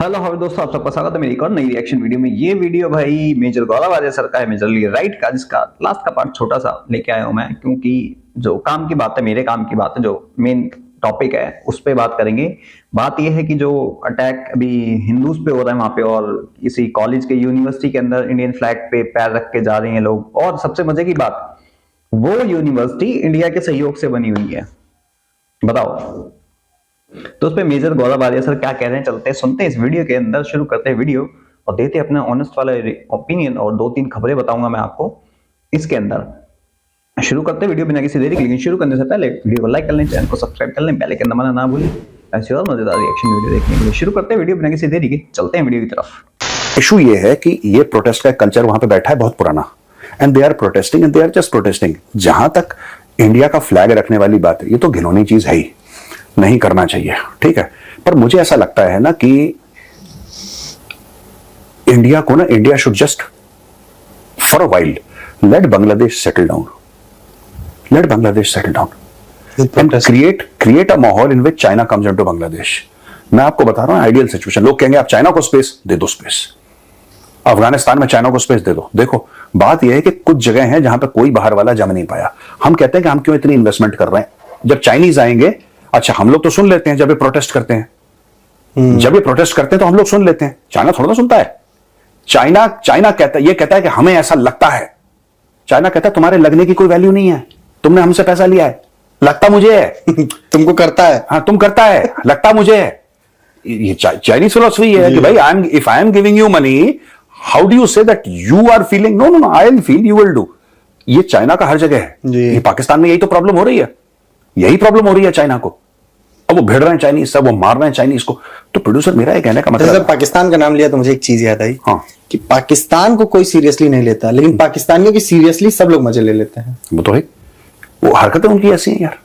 Hello how दोस्तों, आप सबका स्वागत है मेरी एक और नई रिएक्शन वीडियो में। ये वीडियो भाई मेजर गौरव सर का है, मेजरली राइट का, जिसका लास्ट का पार्ट छोटा सा लेके आया हूं मैं, क्योंकि जो काम की बात है, मेरे काम की बात है, जो मेन टॉपिक है उस पर बात करेंगे। बात यह है कि जो अटैक अभी हिंदूज पे हो रहा है वहां पे, और किसी कॉलेज के यूनिवर्सिटी के अंदर इंडियन फ्लैग पे पैर रख के जा रहे हैं लोग, और सबसे मजे की बात, वो यूनिवर्सिटी इंडिया के सहयोग से बनी हुई है। बताओ, तो उस पे मेजर गौरव आर्य सर क्या कह रहे हैं, चलते हैं सुनते हैं इस वीडियो के अंदर। शुरू करते हैं वीडियो और देते हैं अपना ऑनेस्ट वाला ओपिनियन, और 2-3 खबरें बताऊंगा मैं आपको इसके अंदर। शुरू करते हैं वीडियो बिना किसी देरी के, लेकिन शुरू करने से पहले वीडियो को लाइक कर लें, चैनल को सब्सक्राइब कर लें, बेल आइकन दबाना ना भूलें ऐसी और मजेदार रिएक्शन वीडियो देखने के लिए। शुरू करते हैं वीडियो बिना किसी देरी के, चलते हैं वीडियो की तरफ। इशू ये है कि ये प्रोटेस्ट का कल्चर वहां पे बैठा है बहुत पुराना, and they are protesting and they are just protesting. जहां तक इंडिया का फ्लैग रखने वाली बात है, ये तो घिनौनी चीज है ही, नहीं करना चाहिए, ठीक है। पर मुझे ऐसा लगता है ना कि India should just for a while let Bangladesh settle down, and create a माहौल in which China comes into Bangladesh. मैं आपको बता रहा हूं आइडियल सिचुएशन। लोग कहेंगे आप चाइना को स्पेस दे दो, स्पेस अफगानिस्तान में चाइना को स्पेस दे दो। देखो, बात यह है कि कुछ जगह है जहां पे कोई बाहर वाला जम नहीं पाया। हम कहते हैं कि हम क्यों इतनी इन्वेस्टमेंट कर रहे हैं। जब चाइनीज आएंगे, अच्छा हम लोग तो सुन लेते हैं जब ये प्रोटेस्ट करते हैं, जब ये प्रोटेस्ट करते हैं तो हम लोग सुन लेते हैं, चाइना थोड़ा ना सुनता है। चाइना कहता है, ये कहता है कि हमें ऐसा लगता है। चाइना कहता है तुम्हारे लगने की कोई वैल्यू नहीं है, तुमने हमसे पैसा लिया है, लगता मुझे है तुमको करता है, हाँ तुम करता है, लगता मुझे है। ये चाइनीज फिलॉसफी है कि भाई if I am giving you money, how do you say that you are feeling, no no no, I will feel, you will do. ये चाइना का हर जगह है। ये पाकिस्तान में यही तो प्रॉब्लम हो रही है, यही प्रॉब्लम हो रही है चाइना को। अब वो भिड़ रहे हैं चाइनीज, सब वो मार रहे हैं चाइनीज को। तो प्रोड्यूसर, मेरा ये कहने का मतलब, जब पाकिस्तान का नाम लिया तो मुझे एक चीज याद आई, हाँ, कि पाकिस्तान को कोई सीरियसली नहीं लेता, लेकिन पाकिस्तानियों की सीरियसली सब लोग मजे ले लेते हैं। वो तो है, वो हरकतें उनकी ऐसी हैं यार।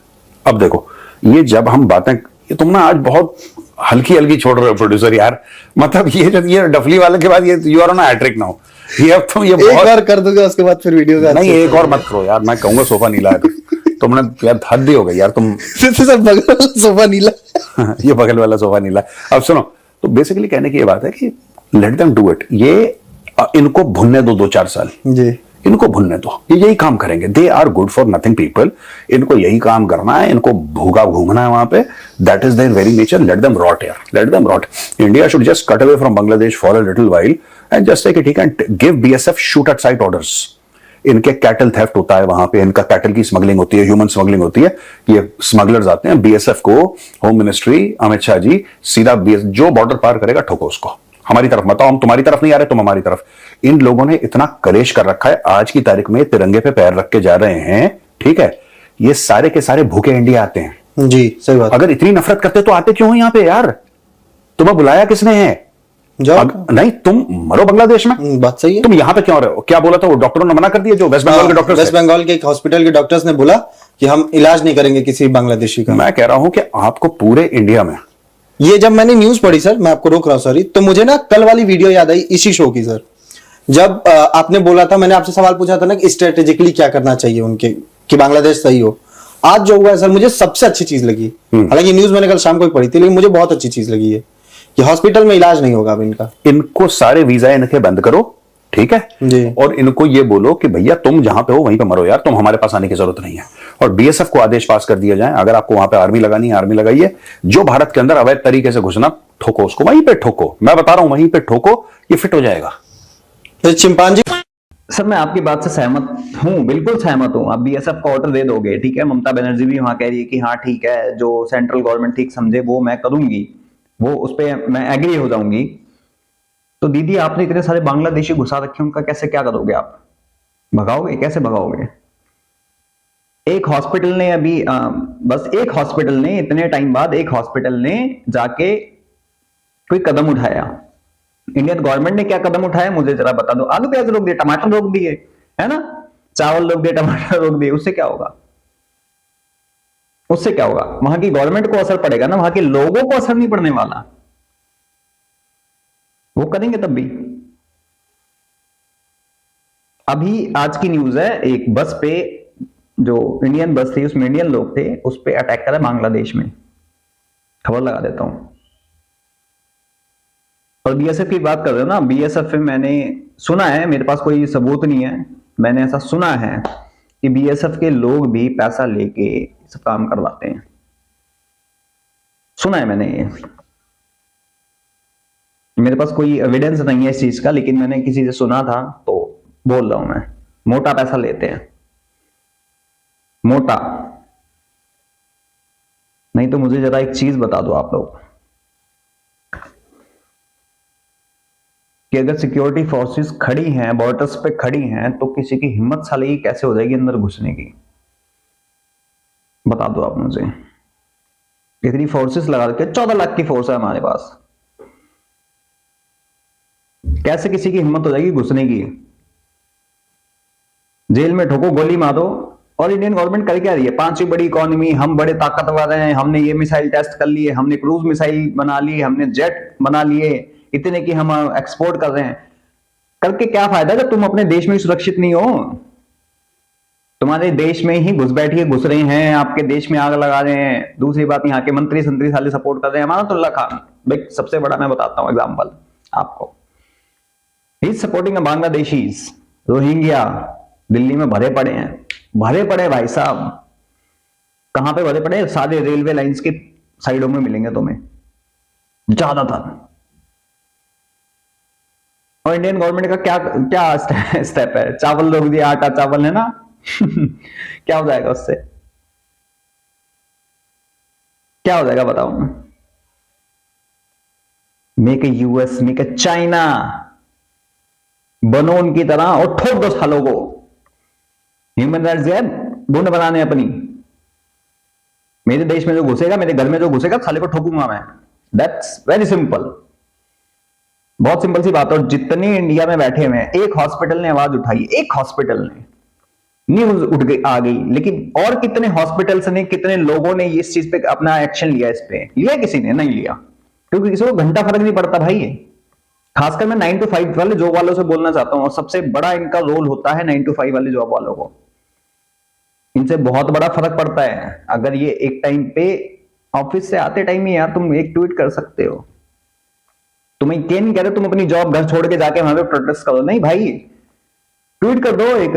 अब देखो, ये जब हम बातें, ये तुम ना आज बहुत हल्की छोड़ रहे हो प्रोड्यूसर यार। मतलब ये डफली वाले के बाद ये you are on a hattrick now. ये अब तुम ये एक बार कर दोगे उसके बाद फिर वीडियो का नहीं, एक और मत करो यार, मैं कहूंगा सोफा नीला है। तुमने यार हद ही हो गई यार तुम। बगल वाला सोफा नीला ये बगल वाला सोफा नीला। अब सुनो, तो बेसिकली कहने की ये बात है कि लेट देम डू इट। ये इनको भुनने दो 2-4 साल जी, इनको भुनने दो, ये यही काम करेंगे। They are good for nothing people, इनको यही काम करना है, इनको भूखा घूमना है वहां पे। That is their very nature. Let them rot यार, let them rot. India should just cut away from Bangladesh for a little while and just take it, he can give BSF shoot at sight orders. इनके cattle theft होता है वहां पे, इनका cattle की smuggling होती है, ह्यूमन स्मगलिंग होती है। ये स्मगलर्स आते हैं, बीएसएफ को, होम मिनिस्ट्री, अमित शाह जी सीधा जो बॉर्डर पार करेगा ठोको उसको। हमारी तरफ मत आओ, हम तुम्हारी तरफ नहीं आ रहे, तुम हमारी तरफ। इन लोगों ने इतना कलेश कर रखा है, आज की तारीख में तिरंगे पे पैर रख के जा रहे हैं, ठीक है। ये सारे के सारे भूखे इंडिया आते हैं जी, सही बात। अगर इतनी नफरत करते तो आते क्यों यहाँ पे यार? तुम्हें बुलाया किसने है? नहीं, तुम मरो बांग्लादेश में, बात सही है। तुम यहाँ पे क्यों रहे हो? क्या बोला था वो डॉक्टरों ने? मना कर दिया जो वेस्ट बंगाल के डॉक्टर्स, वेस्ट बंगाल के एक हॉस्पिटल के डॉक्टर्स ने बोला कि हम इलाज नहीं करेंगे किसी बांग्लादेशी का। मैं कह रहा हूं कि आपको पूरे इंडिया में, ये जब मैंने न्यूज पढ़ी सर, मैं आपको रोक रहा हूं सॉरी, तो मुझे ना कल वाली वीडियो याद आई इसी शो की सर। जब आपने बोला था, मैंने आपसे सवाल पूछा था ना कि स्ट्रेटेजिकली क्या करना चाहिए उनके कि बांग्लादेश सही हो। आज जो हुआ है सर, मुझे सबसे अच्छी चीज लगी। हालांकि न्यूज मैंने कल शाम को ही पढ़ी थी, लेकिन मुझे बहुत अच्छी चीज लगी है कि हॉस्पिटल में इलाज नहीं होगा अब इनका। इनको सारे वीजा इनके बंद करो, ठीक है जी। और इनको ये बोलो कि भैया तुम जहां पे हो वहीं पे मरो यार, तुम हमारे पास आने की जरूरत नहीं है। और बीएसएफ को आदेश पास कर दिया जाए, अगर आपको वहां पे आर्मी लगानी है आर्मी लगाइए। जो भारत के अंदर अवैध तरीके से घुसना, ठोको उसको, वहीं पे ठोको। मैं बता रहा हूं, वहीं पे ठोको, ये फिट हो जाएगा। चिंपांजी सर, मैं आपकी बात से सहमत हूं, बिल्कुल सहमत हूं। आप बीएसएफ को ऑर्डर दे दोगे, ठीक है। ममता बनर्जी भी वहां कह रही है कि हाँ ठीक है, जो सेंट्रल गवर्नमेंट ठीक समझे वो मैं करूंगी, वो उस पर मैं एग्री हो जाऊंगी। तो दीदी, आपने इतने सारे बांग्लादेशी घुसा रखे, उनका कैसे क्या करोगे आप? भगाओगे? कैसे भगाओगे? एक हॉस्पिटल ने अभी बस एक हॉस्पिटल ने इतने टाइम बाद एक हॉस्पिटल ने जाके कोई कदम उठाया? इंडियन गवर्नमेंट ने क्या कदम उठाया मुझे जरा बता दो। आलू प्याज रोक दिए, टमाटर रोक दिए, है ना, चावल रोक दिए, टमाटर रोक दिए। उससे क्या होगा? उससे क्या होगा? वहां की गवर्नमेंट को असर पड़ेगा ना, वहां के लोगों को असर नहीं पड़ने वाला। वो करेंगे तब भी। अभी आज की न्यूज है, एक बस पे, जो इंडियन बस थी उसमें इंडियन लोग थे, उस पे अटैक करा बांग्लादेश में। खबर लगा देता हूं। और बीएसएफ की बात कर रहे हो ना, बीएसएफ में मैंने सुना है, मेरे पास कोई सबूत नहीं है, मैंने ऐसा सुना है कि बीएसएफ के लोग भी पैसा लेके सब काम करवाते हैं। सुना है मैंने ये, मेरे पास कोई एविडेंस नहीं है इस चीज का, लेकिन मैंने किसी से सुना था तो बोल रहा हूं मैं। मोटा पैसा लेते हैं, मोटा। नहीं तो मुझे जरा एक चीज बता दो आप लोग कि अगर सिक्योरिटी फोर्सेस खड़ी हैं, बॉर्डर्स पे खड़ी हैं, तो किसी की हिम्मत साली कैसे हो जाएगी अंदर घुसने की? बता दो आप मुझे। इतनी फोर्सेस लगा के 14 लाख की फोर्स है हमारे पास, कैसे किसी की हिम्मत हो जाएगी घुसने की? जेल में ठोको, गोली मारो। और इंडियन गवर्नमेंट कर क्या रही है? पांचवी बड़ी इकोनॉमी, हम बड़े ताकतवर हैं, हमने ये मिसाइल टेस्ट कर लिए, हमने क्रूज मिसाइल बना ली, हमने जेट बना लिए, इतने की हम एक्सपोर्ट कर रहे हैं। करके क्या फायदा जब तुम अपने देश में सुरक्षित नहीं हो? तुम्हारे देश में ही घुस बैठिए, घुस रहे हैं, आपके देश में आग लगा रहे हैं। दूसरी बात, यहाँ के मंत्री संतरी साले सपोर्ट कर रहे हैं। अमानतुल्लाह खान भाई सबसे बड़ा मैं बताता हूं एग्जाम्पल आपको, he is supporting Bangladeshis. Rohingya Delhi में भरे पड़े हैं, भरे पड़े भाई साहब। कहां पे भरे पड़े? सारे रेलवे लाइंस के साइडों में मिलेंगे तुम्हें ज्यादातर। और इंडियन गवर्नमेंट का क्या क्या स्टेप है? चावल रोक दिया, आटा चावल है ना क्या हो जाएगा उससे? क्या हो जाएगा बताओ? Make a US, make A China, बनो उनकी तरह और ठोक दो सालों को। ह्यूमन राइट्स है ढूंढ बनाने अपनी। मेरे देश में जो घुसेगा, मेरे घर में जो घुसेगा, साले को ठोकूंगा मैं। दैट्स वेरी सिंपल, बहुत सिंपल सी बात। और जितने इंडिया में बैठे हुए हैं, एक हॉस्पिटल ने आवाज उठाई, एक हॉस्पिटल ने, न्यूज उठ गई आ गई, लेकिन और कितने हॉस्पिटल्स ने, कितने लोगों ने इस चीज पे अपना एक्शन लिया? इस पे लिया? किसी ने नहीं लिया, क्योंकि किसी को घंटा फर्क नहीं पड़ता भाई। खासकर मैं 9 to 5 वाले जॉब वालों से बोलना चाहता हूं, और सबसे बड़ा इनका रोल होता है 9 to 5 वाले जॉब वालों को। इनसे बहुत बड़ा फर्क पड़ता है। अगर ये एक टाइम पे ऑफिस से आते टाइम ही यार तुम एक ट्वीट कर सकते हो, तुम्हें ये नहीं कह रहे तुम अपनी जॉब घर छोड़ के जाके वहां पे प्रोटेस्ट करो, नहीं भाई, ट्वीट कर दो एक।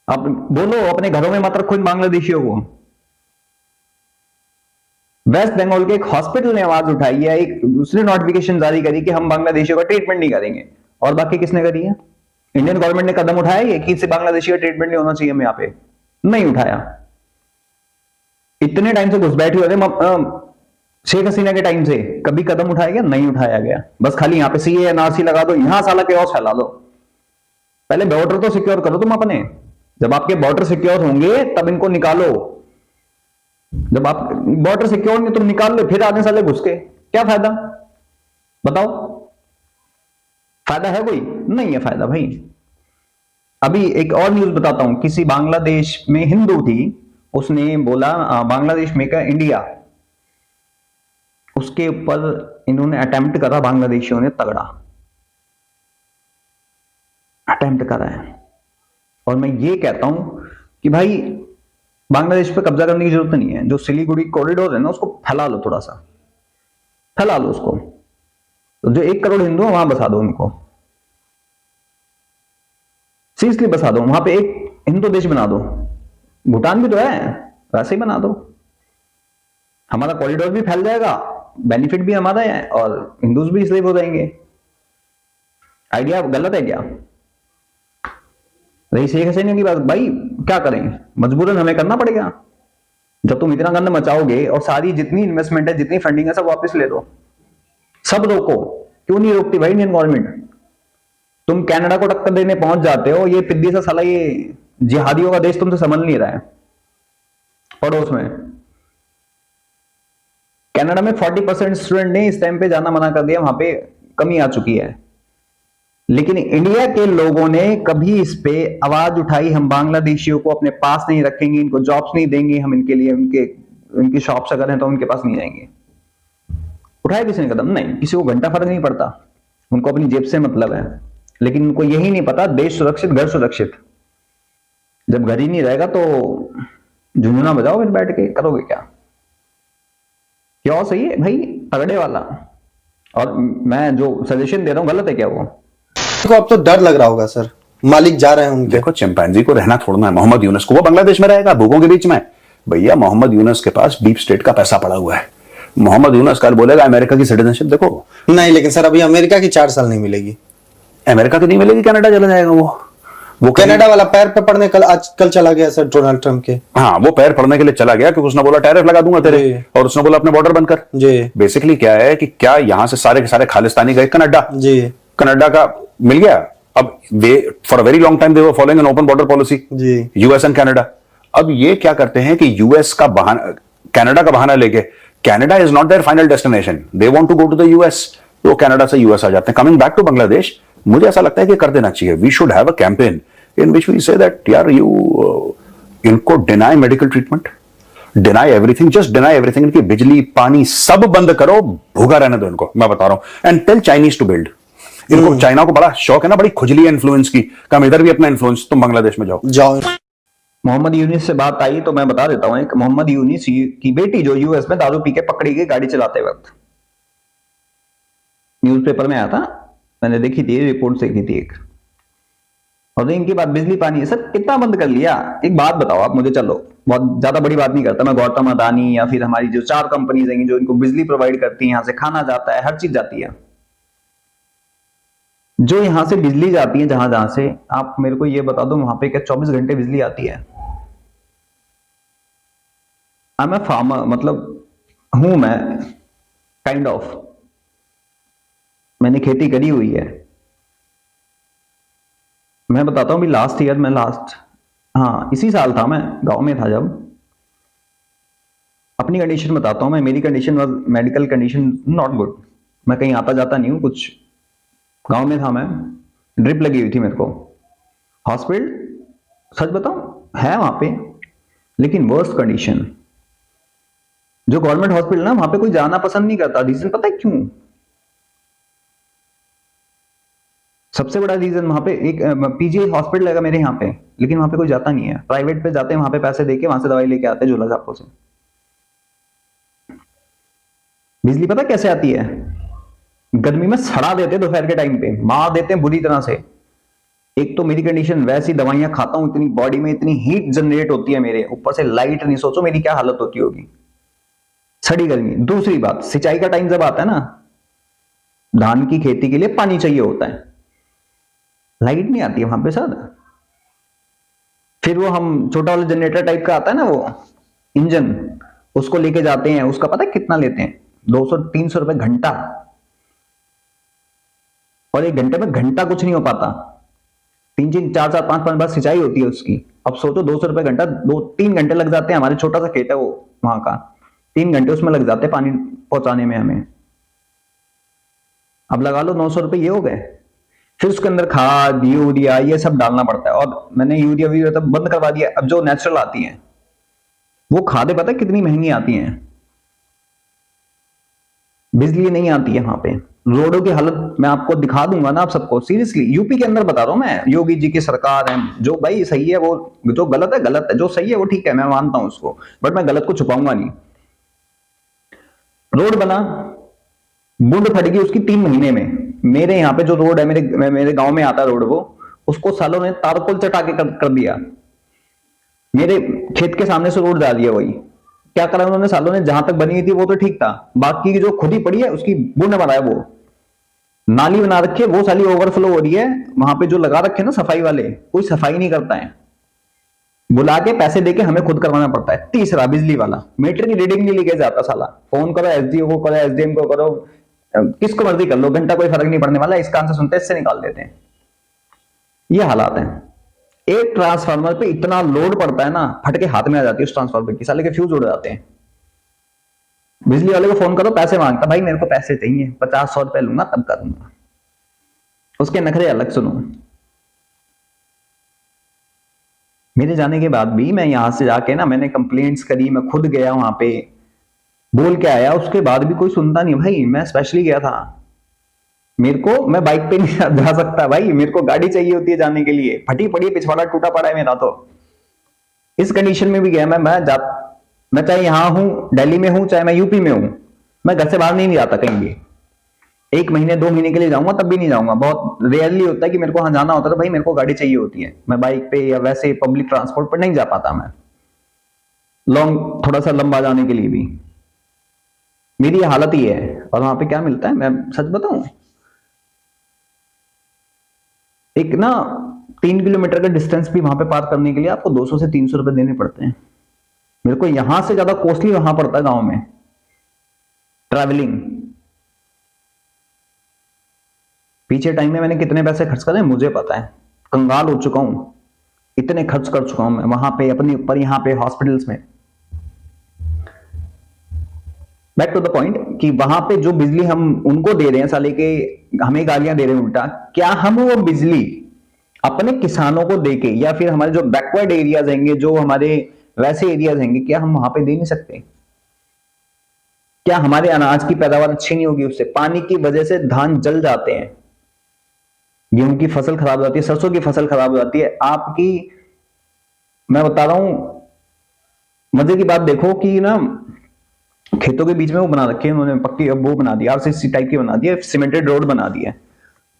आप बोलो अपने घरों में मत रखो इन बांग्लादेशियों को। वेस्ट बंगाल के एक हॉस्पिटल ने आवाज उठाई है, एक दूसरी नोटिफिकेशन जारी करी कि हम बांग्लादेशियों का ट्रीटमेंट नहीं करेंगे, और बाकी किसने करी है? इंडियन गवर्नमेंट ने कदम उठाया है कि इससे बांग्लादेशी का ट्रीटमेंट नहीं होना चाहिए? हम यहाँ पे नहीं उठाया। इतने टाइम से घुस बैठी हो रहे शेख हसीना के टाइम से, कभी कदम उठाया गया? नहीं उठाया गया। बस खाली यहाँ पे सीए एनआरसी लगा दो, यहां साला केओस फैला दो। पहले बॉर्डर तो सिक्योर करो तुम अपने। जब आपके बॉर्डर सिक्योर होंगे तब इनको निकालो। जब आप बॉर्डर सिक्योर नहीं तुम निकाल लो, फिर आने साले घुस के क्या फायदा? बताओ, फायदा है कोई? नहीं है फायदा भाई। अभी एक और न्यूज बताता हूं, किसी बांग्लादेश में हिंदू थी, उसने बोला बांग्लादेश में का इंडिया, उसके ऊपर इन्होंने अटेम्प्ट करा, बांग्लादेशियों ने तगड़ा अटेम्प्ट करा है। और मैं ये कहता हूं कि भाई बांग्लादेश पे कब्जा करने की जरूरत नहीं है। जो सिलीगुड़ी कॉरिडोर है ना, उसको फैला लो, थोड़ा सा फैला लो उसको। तो जो 1 करोड़ हिंदू है वहां बसा दो उनको, सीरियसली बसा दो। वहां पे एक हिंदू देश बना दो। भूटान भी तो है, वैसे ही बना दो। हमारा कॉरिडोर भी फैल जाएगा, बेनिफिट भी हमारा है, और हिंदूज भी स्लेव हो जाएंगे। आइडिया गलत है क्या? रही शेख हसीना की बात, भाई क्या करेंगे, मजबूरन हमें करना पड़ेगा। जब तुम इतना गंद मचाओगे और सारी जितनी इन्वेस्टमेंट है, जितनी फंडिंग है, सब वापस ले लो, सब रोको। क्यों नहीं रोकती भाई इंडियन गवर्नमेंट? तुम कनाडा को टक्कर देने पहुंच जाते हो, ये पिद्दी सा साला ये जिहादियों का देश तुमसे समझ नहीं रहा है। पड़ोस में कनाडा में 40% स्टूडेंट ने इस टाइम पे जाना मना कर दिया, वहां पे कमी आ चुकी है। लेकिन इंडिया के लोगों ने कभी इस पे आवाज उठाई, हम बांग्लादेशियों को अपने पास नहीं रखेंगे, इनको जॉब्स नहीं देंगे, हम इनके लिए उनकी शॉप्स अगर हैं तो उनके पास नहीं जाएंगे। उठाया किसी ने कदम? नहीं, किसी को घंटा फर्क नहीं पड़ता, उनको अपनी जेब से मतलब है। लेकिन उनको यही नहीं पता, देश सुरक्षित घर सुरक्षित। जब घर ही नहीं रहेगा तो झुंझुना बजाओ, फिर बैठ के करोगे क्या? क्या सही है भाई, तगड़े वाला। और मैं जो सजेशन दे रहा हूँ गलत है क्या वो? को अब तो डर लग रहा होगा सर, मालिक जा रहे हैं उनके। देखो चिंपैंजी को रहना थोड़ा है, मोहम्मद यूनुस को, वो बांग्लादेश में रहेगा भूखों के बीच में। भैया मोहम्मद यूनुस के पास डीप स्टेट का पैसा पड़ा हुआ है। मोहम्मद यूनुस कल बोलेगा अमेरिका की सिटीजनशिप देखो। नहीं लेकिन सर अभी अमेरिका की 4 साल नहीं मिलेगी। अमेरिका की नहीं मिलेगी, कनाडा चला जाएगा वो कनाडा वाला पैर पे पड़ने कल चला गया सर डोनाल्ड ट्रंप के। हाँ वो पैर पड़ने के लिए चला गया क्योंकि उसने बोला टैरिफ लगा दूंगा तेरे, और उसने बोला अपने बॉर्डर बंद कर। जी बेसिकली क्या है कि क्या यहां से सारे के सारे खालिस्तानी गए कनाडा, जी, कनाडा का मिल गया। अब they for a very long time they were following an open border policy, जी, यूएस एंड कनाडा। अब ये क्या करते हैं कि यूएस का बहाना, कनाडा का बहाना लेके, Canada is not their final destination, they want to go to the US, तो कनाडा से यूएस आ जाते हैं। कमिंग बैक टू बांग्लादेश, मुझे ऐसा लगता है कि कर देना चाहिए। We should have a campaign in which we say that यार यू इनको deny medical treatment, deny everything, just deny everything. इनकी बिजली पानी सब बंद करो, भूखा रहने दो इनको, मैं बता रहा हूं। And tell Chinese to build. इनको चाइना को बड़ा शौक है ना, बड़ी खुजली है इन्फ्लुएंस की, कम इधर भी अपना इन्फ्लुएंस, तुम बांग्लादेश में जाओ। मोहम्मद यूनिस से बात आई तो मैं बता देता हूं, एक मोहम्मद यूनिस की बेटी जो यूएस में दारू पी के पकड़ी गई गाड़ी चलाते वक्त, न्यूज़पेपर में आया था, मैंने देखी थी, रिपोर्ट देखी थी एक। और इनकी बात बिजली पानी सर कितना बंद कर लिया। एक बात बताओ आप मुझे, चलो बहुत ज्यादा बड़ी बात नहीं करता मैं, गौतम अदानी या फिर हमारी जो 4 कंपनीज हैं जो इनको बिजली प्रोवाइड करती हैं, यहां से खाना जाता है, हर चीज जाती है, जो यहां से बिजली जाती है जहां जहां से, आप मेरे को ये बता दो वहां पे क्या 24 घंटे बिजली आती है? मैं फार्मर मतलब हूं मैं, काइंड ऑफ, मैंने खेती करी हुई है। मैं बताता हूं, लास्ट ईयर मैं इसी साल था, मैं गांव में था जब, अपनी कंडीशन बताता हूं मैं, मेरी condition was medical condition not good, मैं कहीं आता जाता नहीं हूं, कुछ गांव में था मैं, ड्रिप लगी हुई थी मेरे को, हॉस्पिटल सच बताऊं है वहां पे, लेकिन वर्स्ट कंडीशन। जो गवर्नमेंट हॉस्पिटल ना वहां पे कोई जाना पसंद नहीं करता, रीजन पता है क्यों? सबसे बड़ा रीजन, वहां पे एक पीजी हॉस्पिटल है मेरे यहाँ पे, लेकिन वहां पे कोई जाता नहीं है, प्राइवेट पे जाते हैं, वहां पे पैसे देके वहां से दवाई लेके आते हैं झोला छापों से। बिजली पता कैसे आती है? गर्मी में सड़ा देते हैं दोपहर के टाइम पे, मार देते हैं बुरी तरह से। एक तो मेरी कंडीशन वैसी, दवाइयां खाता हूं, इतनी बॉडी में इतनी हीट जनरेट होती है मेरे, ऊपर से लाइट नहीं, सोचो मेरी क्या हालत होती होगी, सड़ी गर्मी। दूसरी बात, सिंचाई का टाइम जब आता है ना, धान की खेती के लिए पानी चाहिए होता है, लाइट नहीं आती है वहां पे सर। फिर वो हम छोटा वाला जनरेटर टाइप का आता है ना वो इंजन, उसको लेके जाते हैं, उसका पता है कितना लेते हैं? 200-300 रुपए घंटा, और 1 घंटे में घंटा कुछ नहीं हो पाता, 3-4-5 बार सिंचाई होती है उसकी। अब सोचो 200 रुपए घंटा, 2-3 घंटे लग जाते हैं, हमारे छोटा सा खेत है वो वहां का, 3 घंटे उसमें लग जाते हैं पानी पहुंचाने में हमें। अब लगा लो 900 रुपए ये हो गए, फिर उसके अंदर खाद यूरिया ये सब डालना पड़ता है, और मैंने यूरिया तब बंद करवा दिया। अब जो नेचुरल आती है वो खादें पता है कितनी महंगी आती हैं, बिजली नहीं आती है वहां पे। रोडों की हालत मैं आपको दिखा दूंगा ना आप सबको, सीरियसली यूपी के अंदर बता रहा हूं मैं, योगी जी की सरकार है, जो भाई सही है वो, जो गलत है गलत है, जो सही है वो ठीक है, मैं मानता हूं उसको, बट मैं गलत को छुपाऊंगा नहीं। रोड बना, बूंद फट गई उसकी 3 महीने में। मेरे यहाँ पे जो रोड है, मेरे गांव में आता है रोड, वो उसको सालों ने तारकोल चटा के कर दिया, मेरे खेत के सामने से रोड डाल दिया। वही क्या करा उन्होंने सालों ने, जहां तक बनी हुई थी वो तो ठीक था, बाकी की जो खुद ही पड़ी है उसकी बूंद बनाया, वो नाली बना रखी है, वो साली ओवरफ्लो हो रही है, वहां पे जो लगा रखे ना सफाई वाले, कोई सफाई नहीं करता है, बुला के पैसे देके हमें खुद करवाना पड़ता है। तीसरा, बिजली वाला मीटर की रीडिंग नहीं लेके जाता साला, फोन करो एसडीओ को करो, एसडीएम को करो, किसको मर्जी कर लो, घंटा कोई फर्क नहीं पड़ने वाला, इसका आंसर सुनते इससे निकाल देते हैं। ये हालात हैं। एक ट्रांसफार्मर पे इतना लोड पड़ता है ना, फटके हाथ में आ जाती है उस ट्रांसफार्मर की, साले के फ्यूज उड़ जाते हैं। बिजली वाले को फोन करो, पैसे मांगता, भाई मेरे को पैसे चाहिए, 50-100 रुपए लूंगा तब करूंगा, उसके नखरे अलग सुनो। मेरे जाने के बाद भी मैं यहां से जाके ना, मैंने कंप्लेंट्स करी, मैं खुद गया वहां पे बोल के आया, उसके बाद भी कोई सुनता नहीं भाई। मैं स्पेशली गया था, मेरे को, मैं बाइक पे नहीं जा सकता भाई, मेरे को गाड़ी चाहिए होती है जाने के लिए, फटी पड़ी है, पिछवाड़ा टूटा पड़ा है मेरा, तो इस कंडीशन में भी गया मैं चाहे यहां हूं, दिल्ली में हूं, चाहे मैं यूपी में हूं, मैं घर से बाहर नहीं जाता कहीं भी। 1 महीने 2 महीने के लिए जाऊंगा तब भी नहीं जाऊंगा। बहुत रेयरली होता है कि मेरे को वहां जाना होता है तो भाई मेरे को गाड़ी चाहिए होती है, मैं बाइक पे या वैसे पब्लिक ट्रांसपोर्ट पर नहीं जा पाता मैं लॉन्ग, थोड़ा सा लंबा जाने के लिए भी। मेरी हालत ही है। और वहां पे क्या मिलता है, मैं सच बताऊं, एक ना 3 किलोमीटर का डिस्टेंस भी वहां पे पार करने के लिए आपको 200 से 300 रुपए देने पड़ते हैं। मेरे को यहां से ज्यादा कॉस्टली वहां पड़ता है गांव में ट्रैवलिंग। पीछे टाइम में मैंने कितने पैसे खर्च करे मुझे पता है, कंगाल हो चुका हूं, इतने खर्च कर चुका हूं मैं वहां पे अपने ऊपर, यहां पे हॉस्पिटल्स में। बैक टू द पॉइंट कि वहां पे जो बिजली हम उनको दे रहे हैं, साले के हमें गालियां दे रहे हैं उल्टा, क्या हम वो बिजली अपने किसानों को देके या फिर हमारे जो बैकवर्ड एरियाज होंगे, जो हमारे वैसे एरियाज होंगे, क्या हम वहां पे दे नहीं सकते? क्या हमारे अनाज की पैदावार अच्छी नहीं होगी उससे? पानी की वजह से धान जल जाते हैं, गेहूं की फसल खराब हो जाती है, सरसों की फसल खराब हो जाती है आपकी। मैं बता रहा हूं, मजे की बात देखो कि ना खेतों के बीच में वो बना रखे हैं उन्होंने, पक्की वो बना दिया, आरसीसी टाइप की बना दिया, सीमेंटेड रोड बना दिया।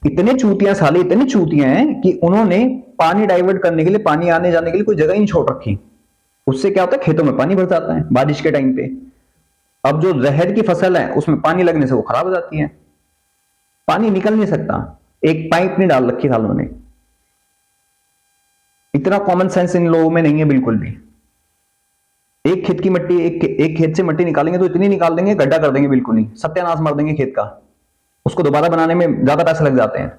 इतने चूतियां साले, इतनी चूतियां हैं कि उन्होंने पानी डाइवर्ट करने के लिए, पानी आने जाने के लिए कोई जगह ही नहीं छोड़ रखी। उससे क्या होता है, खेतों में पानी भर जाता है बारिश के टाइम पे। अब जो रहर की फसल है उसमें पानी लगने से वो खराब हो जाती है, पानी निकल नहीं सकता। एक पाइप नहीं डाल रखी सालों ने। इतना कॉमन सेंस इन लोगों में नहीं है बिल्कुल भी। एक खेत की मिट्टी, एक खेत से मिट्टी निकालेंगे तो इतनी निकाल देंगे, गड्ढा कर देंगे, बिल्कुल ही सत्यानाश मार देंगे खेत का। उसको दोबारा बनाने में ज्यादा पैसे लग जाते हैं।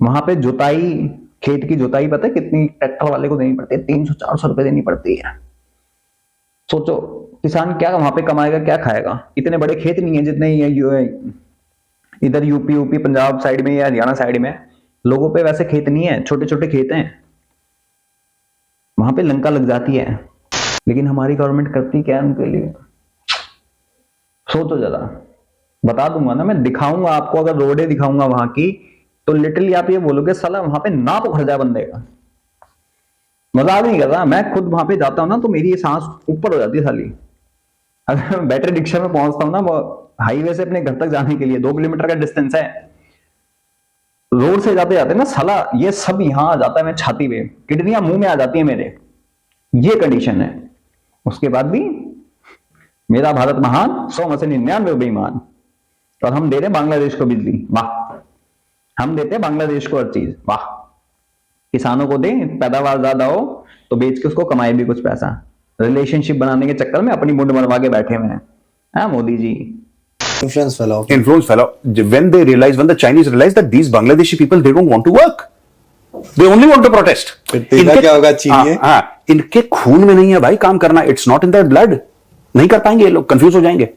वहां पे जुताई, खेत की जुताई पता है कितनी ट्रैक्टर वाले को देनी पड़ती है? 300-400 रुपए देनी पड़ती है। सोचो किसान क्या वहां पे कमाएगा, क्या खाएगा? इतने बड़े खेत नहीं है जितने इधर यूपी पंजाब साइड में या हरियाणा साइड में लोगों पे वैसे खेत नहीं है, छोटे छोटे खेत हैं। वहां पे लंका लग जाती है, लेकिन हमारी गवर्नमेंट करती क्या है उनके लिए? सोचो जरा। बता दूंगा ना, मैं दिखाऊंगा आपको, अगर रोडे दिखाऊंगा वहां की, तो लिटरली आप ये बोलोगे साला वहां पे ना तो खर्चा बन देगा। मजाक नहीं कर रहा, मैं खुद वहां पे जाता हूं ना तो मेरी ये सांस ऊपर हो जाती है साली। अगर मैं बैटरी रिक्शा में पहुंचता हूं ना, वो हाईवे से अपने घर तक जाने के लिए 2 किलोमीटर का डिस्टेंस है, रोड से जाते जाते ना साला ये सब यहां आ जाता है, मैं छाती पे, किडनियां मुंह में आ जाती है मेरे, ये कंडीशन है। उसके बाद भी मेरा भारत महान, 100 में से 99 बेईमान। और हम दे रहे बांग्लादेश को बिजली, वाह। हम देते बांग्लादेश को हर चीज, वाह। किसानों को दे, पैदावार ज्यादा हो तो बेच के उसको कमाए भी कुछ पैसा। रिलेशनशिप बनाने के चक्कर में अपनी मुंड बनवा के बैठे हुए हैं, हाँ Modi ji. Influence fell off. Influence fell off. When the Chinese realized that these Bangladeshi people, they don't want to work. They only want to protest. इनका क्या होगा चीनी? इनके खून में नहीं है भाई काम करना. It's not in their blood. नहीं कर पाएंगे ये लोग, कंफ्यूज हो जाएंगे.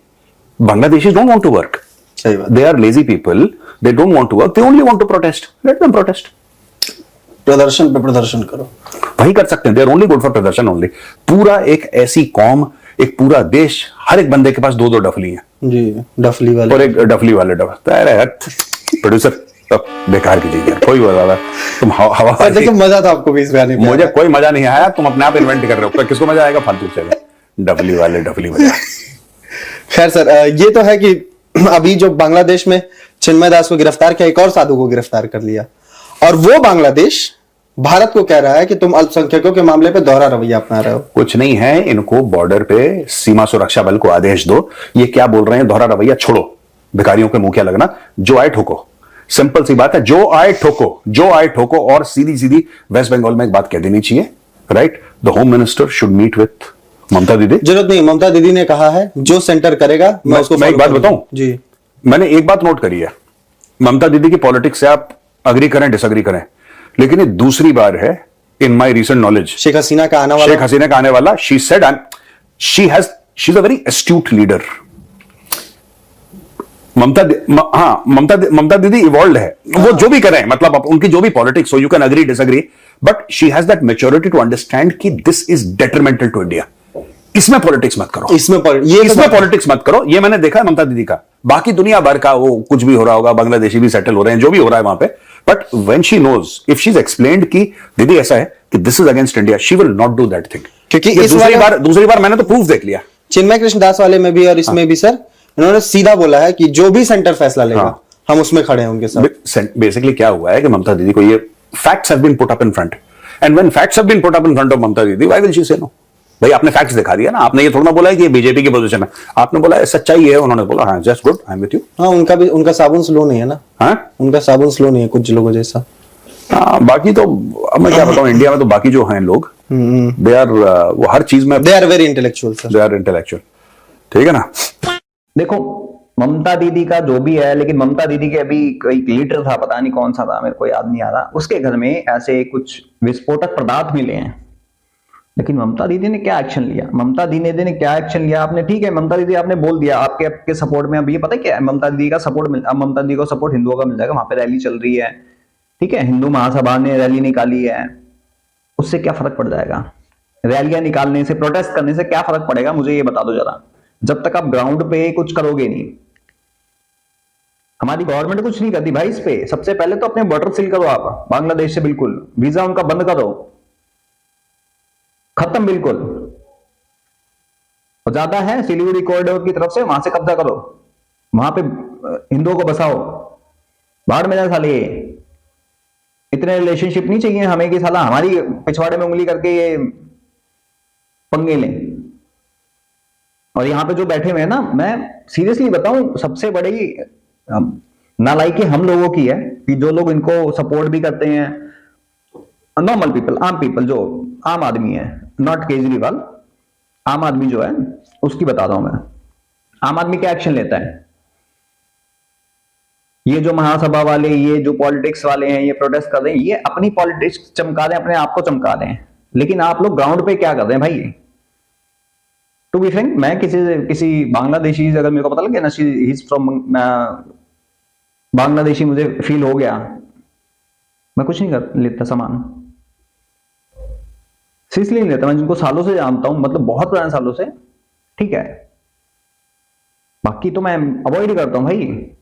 Bangladeshis don't want to work. सही बात. They are lazy people. They don't want to work. They only want to protest. Let them protest. प्रदर्शन पे प्रदर्शन करो, वही कर सकते हैं. They are only good for प्रदर्शन only. पूरा एक ऐसी कौम, एक पूरा देश, हर एक बंदे के पास 2-2 डफली हैं जी, डफली वाले और एक डफली वाले प्रोड्यूसर तो बेकार की चीज है, कोई बता तुम हवा। देखो मजा था आपको भी इस गाने में? मुझे कोई मजा नहीं आया, तुम अपने आप इन्वेंट कर रहे हो, किसको मजा आएगा? फालतू चले डफली वाले डफली बजा। खैर सर, ये तो है कि अभी जो बांग्लादेश में चिन्मय दास को गिरफ्तार किया, एक और साधु को गिरफ्तार कर लिया, और वो बांग्लादेश भारत को कह रहा है कि तुम अल्पसंख्यकों के मामले पे दोहरा रवैया अपना रहे हो। कुछ नहीं है, इनको बॉर्डर पे सीमा सुरक्षा बल को आदेश दो। ये क्या बोल रहे हैं? दोहरा रवैया छोड़ो, भिखारियों के मुखिया लगना, जो आए ठोको। सिंपल सी बात है, जो आए ठोको, जो आए ठोको। और सीधी सीधी वेस्ट बंगाल में एक बात कह देनी चाहिए, right? The home minister should meet with Mamata Didi. जरूरत नहीं, ममता दीदी ने कहा है जो सेंटर करेगा मैं उसको। मैं एक बात बताऊं जी, मैंने एक बात नोट करी है, ममता दीदी की पॉलिटिक्स से आप अग्री करें डिसअग्री करें, लेकिन ये दूसरी बार है in my recent knowledge Sheikh Hasina का आने वाला she said she is a very astute leader. Mamata Didi evolve है, वो जो भी करें, मतलब उनकी जो भी पॉलिटिक्स हो, you can agree disagree, but she has that maturity to understand कि this is detrimental to India. इसमें पॉलिटिक्स मत करो, इसमें पॉलिटिक्स मत करो। ये मैंने देखा है ममता दीदी का। बाकी दुनिया भर का वो कुछ भी हो रहा होगा, बांग्लादेशी भी सेटल हो रहे हैं, जो भी हो रहा है वहां पे, but when she knows, if she is explained कि दीदी ऐसा है कि this is against India, she will not do that thing. क्योंकि दूसरी बार मैंने तो प्रूफ देख लिया, चिन्मय कृष्ण दास वाले में भी और इसमें भी सर, इन्होंने सीधा बोला है कि जो भी सेंटर फैसला लेगा हम उसमें खड़े हैं उनके साथ। बेसिकली क्या हुआ है कि ममता दीदी को ये facts have been put up in front, and when facts have been put up in front of Mamata Didi, why will she say no? भाई आपने फैक्ट्स दिखा दिया ना, आपने ये थोड़ा ना बोला है कि ये बीजेपी की पोजीशन है, आपने बोला है सच्चाई है, उन्होंने बोला हाँ just good, I am with you. हाँ, उनका साबुन स्लो नहीं है ना। हाँ, उनका साबुन स्लो नहीं है कुछ लोगों जैसा। हाँ, बाकी तो अब मैं क्या बताऊं, इंडिया में तो बाकी जो हैं लोग, दे आर वो हर चीज में they are very intellectual sir. They are intellectual, ठीक है ना। देखो ममता दीदी का जो भी है, लेकिन ममता दीदी के अभी कोई लीडर था, पता नहीं कौन सा था, मेरे को याद नहीं आ रहा, उसके घर में ऐसे कुछ विस्फोटक पदार्थ मिले हैं। लेकिन ममता दीदी ने क्या एक्शन लिया? ममता दीदी ने क्या एक्शन लिया? आपने ठीक है, ममता दीदी आपने बोल दिया आपके सपोर्ट में। अब ये पता है क्या है, ममता दीदी का सपोर्ट ममता दीदी को सपोर्ट हिंदुओं का मिल जाएगा, वहां पे रैली चल रही है, ठीक है, हिंदू महासभा ने रैली निकाली है, उससे क्या फर्क पड़ जाएगा? रैलियां निकालने से, प्रोटेस्ट करने से क्या फर्क पड़ेगा? मुझे ये बता दो जरा। जब तक आप ग्राउंड पे कुछ करोगे नहीं, हमारी गवर्नमेंट कुछ नहीं करती भाई इस पे। सबसे पहले तो अपने बॉर्डर सील करो आप बांग्लादेश से, बिल्कुल वीजा उनका बंद करो, खत्म बिल्कुल। और ज्यादा है सिलीगुड़ी कॉरिडोर की तरफ से, वहां से कब्जा करो, वहां पे हिंदुओं को बसाओ, बाढ़ में जाए साले। इतने रिलेशनशिप नहीं चाहिए हमें कि साला हमारी पिछवाड़े में उंगली करके ये पंगे लें। और यहाँ पे जो बैठे हुए हैं ना, मैं सीरियसली बताऊं, सबसे बड़ी नालायकी हम लोगों की है कि जो लोग इनको सपोर्ट भी करते हैं, नॉर्मल पीपल, आम पीपल, जो आम आदमी है, नॉट केजरीवाल, आम आदमी जो है उसकी बता रहा हूं मैं। आम आदमी क्या एक्शन लेता है? ये जो महासभा वाले, ये जो पॉलिटिक्स वाले हैं, ये प्रोटेस्ट कर रहे हैं, ये अपनी पॉलिटिक्स चमका रहे हैं, अपने आप को चमका रहे हैं। लेकिन आप लोग ग्राउंड पे क्या कर रहे हैं भाई? टू बी फ्रैंक, मैं किसी बांग्लादेशी, अगर मेरे को पता लग गया ना ही इज फ्रॉम बांग्लादेशी, मुझे फील हो गया, मैं कुछ नहीं कर लेता सामान, सीरियसली नहीं लेता। मैं जिनको सालों से जानता हूं, मतलब बहुत पुराने सालों से, ठीक है, बाकी तो मैं अवॉइड करता हूं भाई।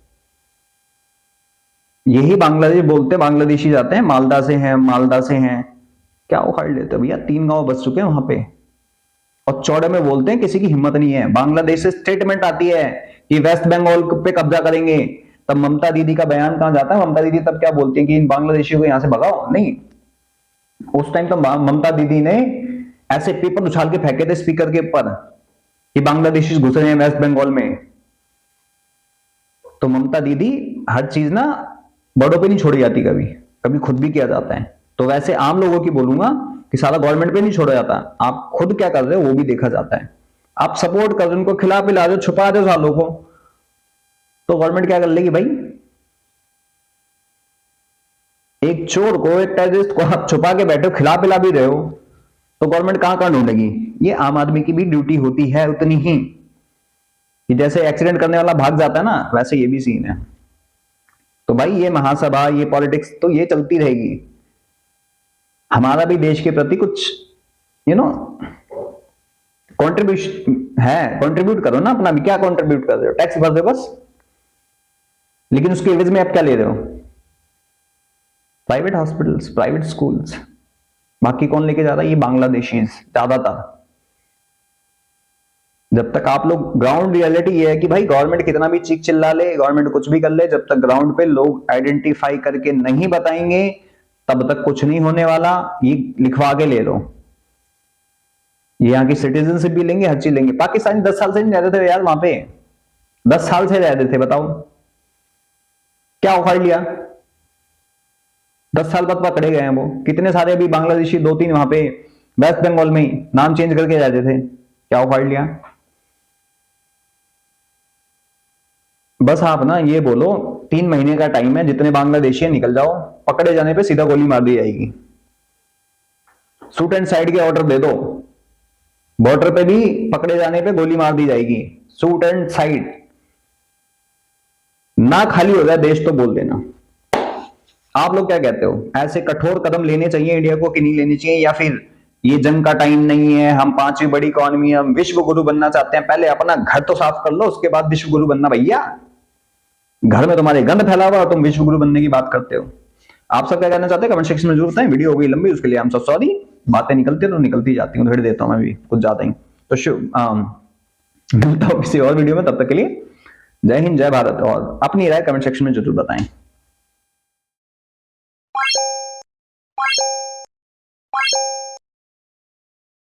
यही बांग्लादेश बोलते हैं, बांग्लादेशी जाते हैं, मालदा से हैं, क्या उखाड़ लेते हैं भैया? 3 गांव बस चुके हैं वहां पे, और चौड़े में बोलते हैं, किसी की हिम्मत नहीं है। बांग्लादेश से स्टेटमेंट आती है कि वेस्ट बंगाल पे कब्जा करेंगे, तब ममता दीदी का बयान कहां जाता है? ममता दीदी तब क्या बोलती है कि इन बांग्लादेशियों को यहां से भगाओ? नहीं, उस टाइम तो ममता दीदी ने ऐसे पेपर उछाल के फेंके थे स्पीकर के ऊपर कि बांग्लादेशी घुस रहे हैं वेस्ट बंगाल में। तो ममता दीदी हर चीज ना बड़ों पे नहीं छोड़ी जाती, कभी कभी खुद भी किया जाता है। तो वैसे आम लोगों की बोलूंगा कि सारा गवर्नमेंट पे नहीं छोड़ा जाता, आप खुद क्या कर रहे हो वो भी देखा जाता है। आप सपोर्ट कर रहे हो, उनको खिला पिला रहे हो, छुपा रहे हो सालों को, तो गवर्नमेंट क्या कर लेगी भाई? एक चोर को, एक टेररिस्ट को आप छुपा के बैठे हो, खिला पिला भी रहे हो, तो गवर्नमेंट कहां ढूंढेगी? ये आम आदमी की भी ड्यूटी होती है उतनी ही, कि जैसे एक्सीडेंट करने वाला भाग जाता है ना, वैसे ये भी सीन है। तो भाई ये महासभा, ये पॉलिटिक्स तो ये चलती रहेगी। हमारा भी देश के प्रति कुछ कंट्रीब्यूशन है, कंट्रीब्यूट करो ना अपना भी। क्या कंट्रीब्यूट कर रहे हो? टैक्स भर रहे हो बस, लेकिन उसके एवज में आप क्या ले रहे हो? Private hospitals, private schools. बाकी कौन लेके जा रहा है? ये बांग्लादेशीज ज्यादातर। जब तक आप लोग, ग्राउंड रियलिटी ये है कि भाई गवर्नमेंट कितना भी चीख चिल्ला ले, गवर्नमेंट कुछ भी कर ले, जब तक ग्राउंड पे लोग आइडेंटिफाई करके नहीं बताएंगे तब तक कुछ नहीं होने वाला। ये लिखवा के ले लो, ये यहाँ की सिटीजनशिप भी लेंगे, हर चीज लेंगे। पाकिस्तानी 10 साल से नहीं रहते थे यार वहां पे, 10 साल से रहते थे, बताओ क्या उखाड़ लिया? 10 साल बाद पकड़े गए हैं वो। कितने सारे अभी बांग्लादेशी 2-3 वहां पे वेस्ट बंगाल में ही नाम चेंज करके रहते थे, क्या उखाड़ लिया? बस आप ना ये बोलो 3 महीने का टाइम है, जितने बांग्लादेशी निकल जाओ, पकड़े जाने पे सीधा गोली मार दी जाएगी। शूट एंड साइड के ऑर्डर दे दो, बॉर्डर पे भी पकड़े जाने पे गोली मार दी जाएगी, शूट एंड साइड। ना खाली हो जाए देश तो बोल देना। आप लोग क्या कहते हो? ऐसे कठोर कदम लेने चाहिए इंडिया को कि नहीं लेने चाहिए? या फिर ये जंग का टाइम नहीं है, हम 5वीं बड़ी इकोनॉमी, हम विश्व गुरु बनना चाहते हैं, पहले अपना घर तो साफ कर लो, उसके बाद विश्व गुरु बनना। भैया घर में तुम्हारे गंद फैला हुआ और तुम विश्व गुरु बनने की बात करते हो। आप सब क्या कहना चाहते हैं कमेंट सेक्शन में जरूर बताएं। वीडियो हो गई लंबी, उसके लिए हम सब सॉरी। बातें निकलती तो निकलती जाती हूँ, भेड़ देता हूं मैं भी कुछ ज्यादा ही। तो मिलता हूं किसी और वीडियो में, तब तक के लिए जय हिंद, जय भारत, और अपनी राय कमेंट सेक्शन में जरूर बताएं।